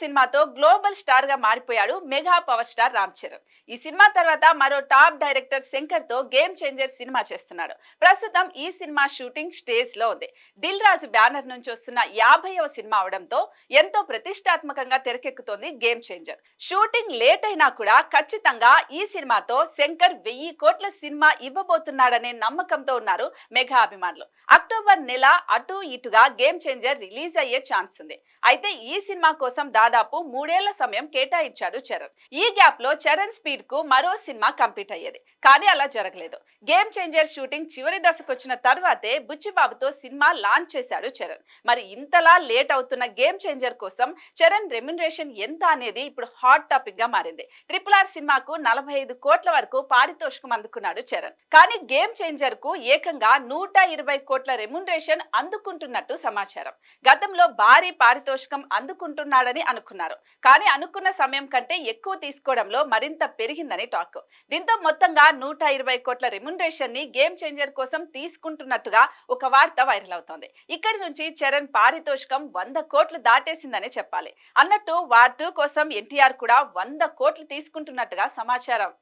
సినిమాతో global star గా మారిపోయాడు mega power star Ram Charan. ఈ సినిమా తర్వాత మరో టాప్ డైరెక్టర్ శంకర్ తో గేమ్ చేంజర్ సినిమా చేస్తున్నాడు. ప్రస్తుతం ఈ సినిమా షూటింగ్ స్టేజ్ లో ఉంది. దిల్ రాజు బ్యానర్ నుంచి వస్తున్న 50వ సినిమా అవడంతో ఎంతో ప్రతిష్టాత్మకంగా తెరకెక్కుతోంది గేమ్ చేంజర్. షూటింగ్ లేట్ అయినా కూడా ఖచ్చితంగా ఈ సినిమాతో శంకర్ 1000 కోట్ల సినిమా ఇవ్వబోతున్నాడనే నమ్మకంతో ఉన్నారు మెగా అభిమానులు. అక్టోబర్ నెల అటు ఇటుగా గేమ్ చేంజర్ రిలీజ్ అయ్యే ఛాన్స్ ఉంది. అయితే ఈ సినిమా కోసం దాదాపు 3 ఏళ్ల సమయం కేటాయించాడు చరణ్. ఈ గ్యాప్ లో చరణ్ స్పీడ్ కు మరో సినిమా కంప్లీట్ అయ్యేది, కానీ అలా జరగలేదు. గేమ్ చేంజర్ షూటింగ్ చివరి దశకు వచ్చిన తర్వాతే బుచ్చిబాబుతో సినిమా లాంచ్ చేశాడు చరణ్. మరి ఇంతలా లేట్ అవుతున్న గేమ్ చేంజర్ కోసం చరణ్ రెమ్యునరేషన్ ఎంత అనేది ఇప్పుడు హాట్ టాపిక్ గా మారింది. RRR సినిమాకు 45 కోట్ల వరకు పారితోషికం అందుకున్నాడు చరణ్. కానీ గేమ్ చేంజర్ కు ఏకంగా 120 కోట్ల రెమ్యునరేషన్ అందుకుంటున్నట్టు సమాచారం. గతంలో భారీ పారితోషికం అందుకుంటున్నాడని అనుకున్నారు, కానీ అనుకున్న సమయం కంటే ఎక్కువ తీసుకోవడంలో మరింత పెరిగిందని టాక్. దీంతో మొత్తంగా 120 కోట్ల రెమ్యునరేషన్ ని గేమ్ చేంజర్ కోసం తీసుకుంటున్నట్టుగా ఒక వార్త వైరల్ అవుతోంది. ఇక్కడి నుంచి చరణ్ పారితోషికం 100 కోట్లు దాటేసిందని చెప్పాలి. అన్నట్టు వార్ 2 కోసం ఎన్టీఆర్ కూడా 100 కోట్లు తీసుకుంటున్నట్టుగా సమాచారం.